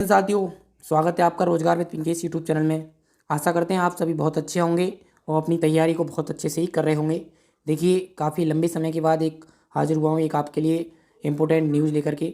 साथियों, स्वागत है आपका रोजगार विद पिंकेश यूट्यूब चैनल में। आशा करते हैं आप सभी बहुत अच्छे होंगे और अपनी तैयारी को बहुत अच्छे से ही कर रहे होंगे। देखिए, काफ़ी लंबे समय के बाद एक हाजिर हुआ हूँ एक आपके लिए इम्पोर्टेंट न्यूज़ लेकर के।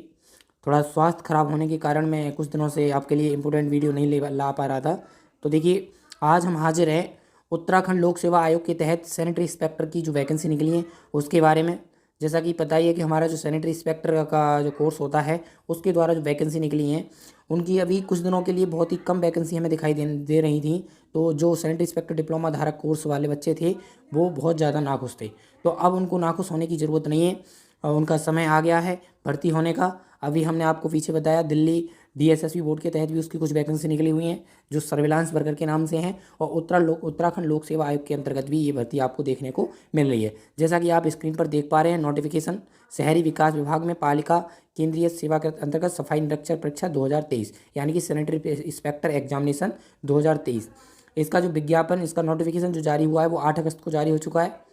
थोड़ा स्वास्थ्य खराब होने के कारण मैं कुछ दिनों से आपके लिए इम्पोर्टेंट वीडियो नहीं ले ला पा रहा था। तो देखिए, आज हम हाजिर हैं उत्तराखंड लोक सेवा आयोग के तहत सैनिटरी इंस्पेक्टर की जो वैकेंसी निकली है उसके बारे में। जैसा कि पता ही है कि हमारा जो सैनिटरी इंस्पेक्टर का जो कोर्स होता है उसके द्वारा जो वैकेंसी निकली हैं उनकी अभी कुछ दिनों के लिए बहुत ही कम वैकेंसी हमें दिखाई दे रही थी। तो जो सैनिटरी इंस्पेक्टर डिप्लोमा धारक कोर्स वाले बच्चे थे वो बहुत ज़्यादा नाखुश थे। तो अब उनको नाखुश होने की ज़रूरत नहीं है और उनका समय आ गया है भर्ती होने का। अभी हमने आपको पीछे बताया दिल्ली डीएसएसबी बोर्ड के तहत भी उसकी कुछ वैकेंसी निकली हुई हैं जो सर्विलांस वर्कर के नाम से हैं और उत्तराखंड लोक सेवा आयोग के अंतर्गत भी ये भर्ती आपको देखने को मिल रही है। जैसा कि आप स्क्रीन पर देख पा रहे हैं, नोटिफिकेशन शहरी विकास विभाग में पालिका केंद्रीय सेवा के अंतर्गत सफाई निरीक्षक परीक्षा 2023 यानी कि सैनिटरी इंस्पेक्टर एग्जामिनेशन 2023। इसका जो विज्ञापन, इसका नोटिफिकेशन जो जारी हुआ है वो 8 अगस्त को जारी हो चुका है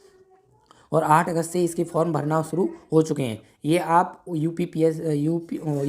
और 8 अगस्त से इसके फॉर्म भरना शुरू हो चुके हैं। ये आप यूकेपीएससी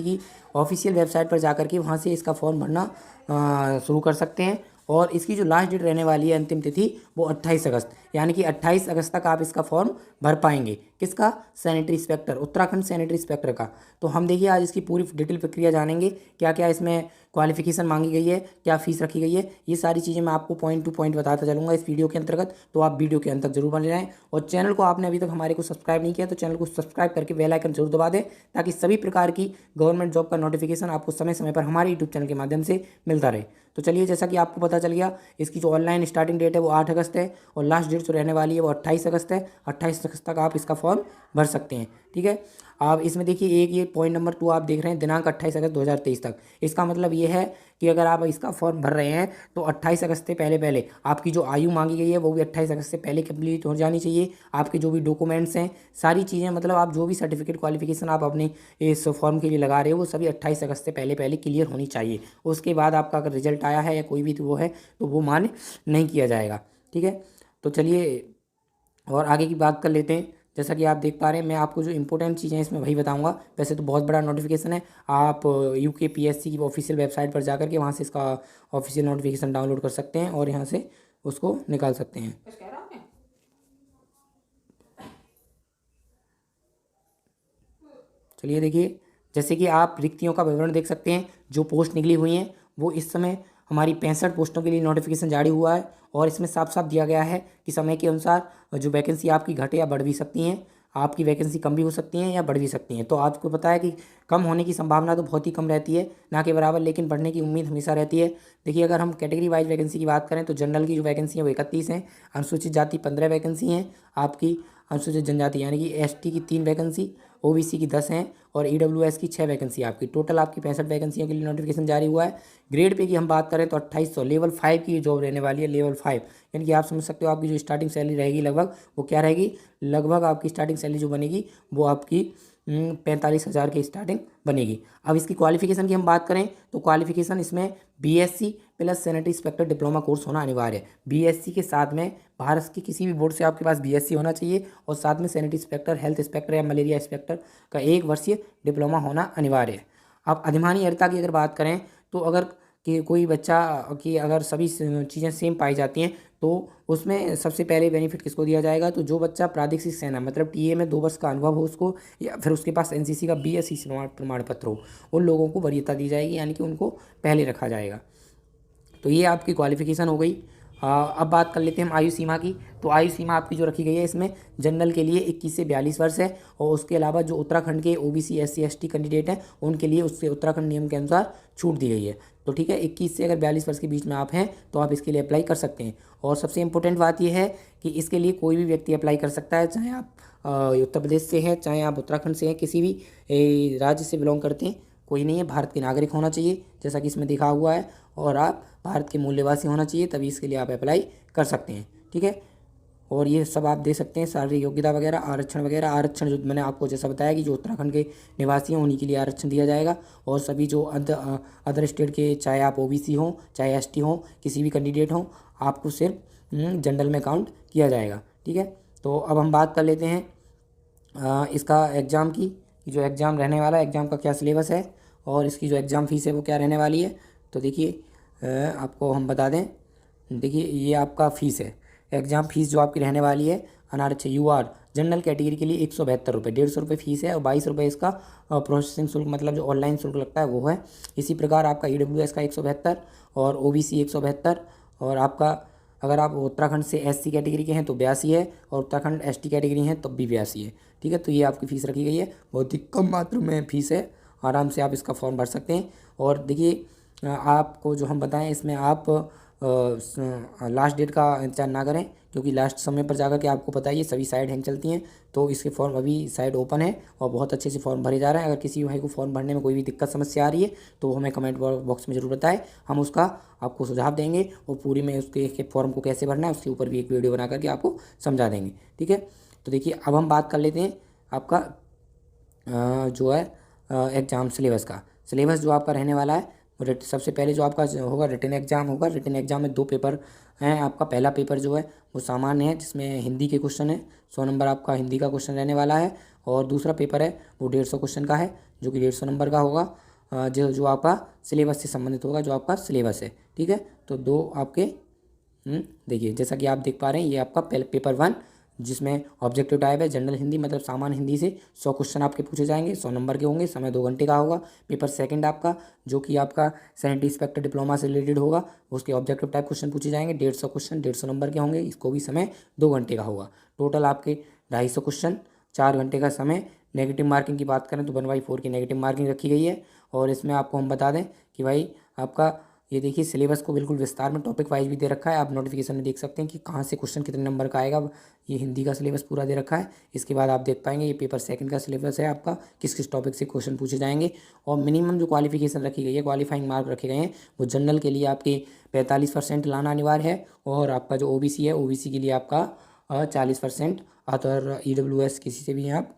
की ऑफिशियल वेबसाइट पर जाकर के वहाँ से इसका फॉर्म भरना शुरू कर सकते हैं। और इसकी जो लास्ट डेट रहने वाली है, अंतिम तिथि, वो 28 अगस्त यानी कि 28 अगस्त तक आप इसका फॉर्म भर पाएंगे। किसका? Sanitary inspector, Uttarakhand sanitary inspector का। तो हम देखिए आज इसकी पूरी डिटेल प्रक्रिया जानेंगे, क्या क्या इसमें क्वालिफिकेशन मांगी गई है, क्या फीस रखी गई है, ये सारी चीज़ें मैं आपको पॉइंट टू पॉइंट बताता चलूँगा इस वीडियो के अंतर्गत। तो आप वीडियो के अंत तक जरूर बने रहें और चैनल को आपने अभी तक हमारे को सब्सक्राइब नहीं किया तो चैनल को सब्सक्राइब करके बेल आइकन जरूर दबा दें ताकि सभी प्रकार की गवर्नमेंट जॉब का नोटिफिकेशन आपको समय समय पर हमारे यूट्यूब चैनल के माध्यम से मिलता रहे। तो चलिए, जैसा कि आपको पता चल गया, इसकी जो ऑनलाइन स्टार्टिंग डेट है वो 8 अगस्त है और लास्ट डेट जो रहने वाली है वो 28 अगस्त है। 28 अगस्त तक आप इसका फॉर्म भर सकते हैं। ठीक है, आप इसमें देखिए एक ये पॉइंट नंबर 2 आप देख रहे हैं, दिनांक 28 अगस्त 2023 तक। इसका मतलब ये है कि अगर आप इसका फॉर्म भर रहे हैं तो 28 अगस्त से पहले पहले आपकी जो आयु मांगी गई है वो भी 28 अगस्त से पहले कंप्लीट हो जानी चाहिए। आपके जो भी डॉक्यूमेंट्स हैं, सारी चीज़ें, मतलब आप जो भी सर्टिफिकेट क्वालिफिकेशन आप अपने इस फॉर्म के लिए लगा रहे हो वो सभी 28 अगस्त से पहले पहले क्लियर होनी चाहिए। उसके बाद आपका अगर रिजल्ट आया है या कोई भी वो है तो वो मान्य नहीं किया जाएगा। ठीक है, तो चलिए और आगे की बात कर लेते हैं। जैसा कि आप देख पा रहे हैं, मैं आपको जो इंपॉर्टेंट चीज़ें हैं इसमें वही बताऊंगा। वैसे तो बहुत बड़ा नोटिफिकेशन है, आप यूकेपीएससी की ऑफिशियल वेबसाइट पर जाकर के वहाँ से इसका ऑफिशियल नोटिफिकेशन डाउनलोड कर सकते हैं और यहाँ से उसको निकाल सकते हैं। चलिए देखिए, जैसे कि आप रिक्तियों का विवरण देख सकते हैं, जो पोस्ट निकली हुई हैं वो इस समय हमारी 65 पोस्टों के लिए नोटिफिकेशन जारी हुआ है और इसमें साफ साफ दिया गया है कि समय के अनुसार जो वैकेंसी आपकी घटे या बढ़ भी सकती हैं। आपकी वैकेंसी कम भी हो सकती हैं या बढ़ भी सकती हैं। तो आपको पता है कि कम होने की संभावना तो बहुत ही कम रहती है, ना के बराबर, लेकिन बढ़ने की उम्मीद हमेशा रहती है। देखिए, अगर हम कैटेगरी वाइज वैकेंसी की बात करें तो जनरल की जो वैकेंसी है वो 31 हैं, अनुसूचित जाति 15 वैकेंसी हैं आपकी, अनुसूचित जनजाति यानी कि एसटी की 3 वैकेंसी, ओबीसी की 10 हैं और ईडब्ल्यूएस की 6 वैकेंसी आपकी। टोटल आपकी 65 वैकेंसियों के लिए नोटिफिकेशन जारी हुआ है। ग्रेड पे की हम बात करें तो 2800 लेवल 5 की जॉब रहने वाली है, लेवल 5 यानी कि आप समझ सकते हो आपकी जो स्टार्टिंग सैलरी रहेगी लगभग वो क्या रहेगी, लगभग आपकी स्टार्टिंग सैलरी जो बनेगी वो आपकी 45,000 की स्टार्टिंग बनेगी। अब इसकी क्वालिफिकेशन की हम बात करें तो क्वालिफिकेशन इसमें BSc plus sanitary inspector diploma course होना अनिवार्य है। बीएससी के साथ में भारत के किसी भी बोर्ड से आपके पास बीएससी होना चाहिए और साथ में सैनिटरी इंस्पेक्टर, हेल्थ इंस्पेक्टर या मलेरिया इंस्पेक्टर का 1 वर्षीय डिप्लोमा होना अनिवार्य है। अब अधिमानी अर्हता की अगर बात करें तो अगर कि कोई बच्चा की अगर सभी चीज़ें सेम पाई जाती हैं तो उसमें सबसे पहले बेनिफिट किसको दिया जाएगा, तो जो बच्चा प्रादेशिक सेना मतलब टीए में 2 वर्ष का अनुभव हो उसको, या फिर उसके पास एनसीसी का बीएससी प्रमाण पत्र हो, उन लोगों को वरीयता दी जाएगी यानी कि उनको पहले रखा जाएगा। तो ये आपकी क्वालिफिकेशन हो गई। अब बात कर लेते हैं हम आयु सीमा की। तो आयु सीमा आपकी जो रखी गई है इसमें जनरल के लिए 21 से 42 वर्ष है और उसके अलावा जो उत्तराखंड के ओबीसी एससी एसटी कैंडिडेट हैं उनके लिए उससे उत्तराखंड नियम के अनुसार छूट दी गई है। तो ठीक है, 21 से अगर 42 वर्ष के बीच में आप हैं तो आप इसके लिए अप्लाई कर सकते हैं। और सबसे इंपॉर्टेंट बात यह है कि इसके लिए कोई भी व्यक्ति अप्लाई कर सकता है, चाहे आप उत्तर प्रदेश से हैं, चाहे आप उत्तराखंड से हैं, किसी भी राज्य से बिलोंग करते हैं, कोई नहीं है। भारत के नागरिक होना चाहिए जैसा कि इसमें लिखा हुआ है और आप भारत के मूल्यवासी होना चाहिए, तभी इसके लिए आप अप्लाई कर सकते हैं। ठीक है, और ये सब आप दे सकते हैं, शारीरिक योग्यता वगैरह, आरक्षण वगैरह। आरक्षण जो मैंने आपको जैसा बताया कि जो उत्तराखंड के निवासी हैं उन्हीं के लिए आरक्षण दिया जाएगा और सभी जो अदर स्टेट के, चाहे आप ओबीसी हों चाहे एसटी हों, किसी भी कैंडिडेट हों, आपको सिर्फ जनरल में काउंट किया जाएगा। ठीक है, तो अब हम बात कर लेते हैं इसका एग्ज़ाम की, जो एग्ज़ाम रहने वाला है, एग्ज़ाम का क्या सिलेबस है और इसकी जो एग्ज़ाम फ़ीस है वो क्या रहने वाली है, तो देखिए आपको हम बता दें। देखिए ये आपका फ़ीस है, एग्ज़ाम फ़ीस जो आपकी रहने वाली है अनारक्षित UR जनरल कैटेगरी के लिए 172 रुपये, 150 रुपये फ़ीस है और 22 रुपये इसका प्रोसेसिंग शुल्क मतलब जो ऑनलाइन शुल्क लगता है वो है। इसी प्रकार आपका EWS का 172 और OBC 172 और आपका अगर आप उत्तराखंड से SC कैटेगरी के हैं तो 82 है और उत्तराखंड ST कैटेगरी हैं तब भी 82 है। ठीक है, तो ये आपकी फ़ीस रखी गई है, बहुत ही कम मात्रा में फ़ीस है, आराम से आप इसका फॉर्म भर सकते हैं। और देखिए आपको जो हम बताएं इसमें आप लास्ट डेट का इंतजार ना करें, क्योंकि लास्ट समय पर जाकर के आपको पता है ये सभी साइड हैंग चलती हैं। तो इसके फॉर्म अभी साइड ओपन है और बहुत अच्छे से फॉर्म भरे जा रहे हैं। अगर किसी भाई को फॉर्म भरने में कोई भी दिक्कत समस्या आ रही है तो हमें कमेंट बॉक्स में ज़रूर बताएं, हम उसका आपको सुझाव देंगे और पूरी में उसके फॉर्म को कैसे भरना है उसके ऊपर भी एक वीडियो बना करके आपको समझा देंगे। ठीक है, तो देखिए अब हम बात कर लेते हैं आपका जो है एग्ज़ाम सिलेबस का। सिलेबस जो आपका रहने वाला है सबसे पहले जो आपका होगा रिटन एग्ज़ाम होगा। रिटन एग्ज़ाम में 2 पेपर हैं आपका। पहला पेपर जो है वो सामान्य है जिसमें हिंदी के क्वेश्चन है, 100 नंबर आपका हिंदी का क्वेश्चन रहने वाला है। और दूसरा पेपर है वो 150 क्वेश्चन का है जो कि 150 नंबर का होगा, जो आपका सिलेबस से संबंधित होगा, जो आपका सिलेबस है। ठीक है, तो 2 आपके देखिए जैसा कि आप देख पा रहे हैं ये आपका पेपर 1 जिसमें ऑब्जेक्टिव टाइप है जनरल हिंदी मतलब सामान्य हिंदी से 100 क्वेश्चन आपके पूछे जाएंगे, 100 नंबर के होंगे, समय 2 घंटे का होगा। पेपर सेकंड आपका जो कि आपका सैनिटरी इंस्पेक्टर डिप्लोमा से रिलेटेड होगा, उसके ऑब्जेक्टिव टाइप क्वेश्चन पूछे जाएंगे, 150 क्वेश्चन 150 नंबर के होंगे, इसको भी समय 2 घंटे का होगा। टोटल आपके 250 क्वेश्चन 4 घंटे का समय। नेगेटिव मार्किंग की बात करें तो 1/4 की नेगेटिव मार्किंग रखी गई है। और इसमें आपको हम बता दें कि भाई आपका ये देखिए सिलेबस को बिल्कुल विस्तार में टॉपिक वाइज भी दे रखा है, आप नोटिफिकेशन में देख सकते हैं कि कहाँ से क्वेश्चन कितने नंबर का आएगा। ये हिंदी का सिलेबस पूरा दे रखा है। इसके बाद आप देख पाएंगे ये पेपर सेकंड का सिलेबस है आपका, किस किस टॉपिक से क्वेश्चन पूछे जाएंगे। और मिनिमम जो क्वालिफिकेशन रखी गई है, क्वालिफाइंग मार्क रखे गए हैं, वो जनरल के लिए आपके 45% लाना अनिवार्य है और आपका जो OBC है OBC के लिए आपका 40%। अदर EWS किसी से भी हैं आप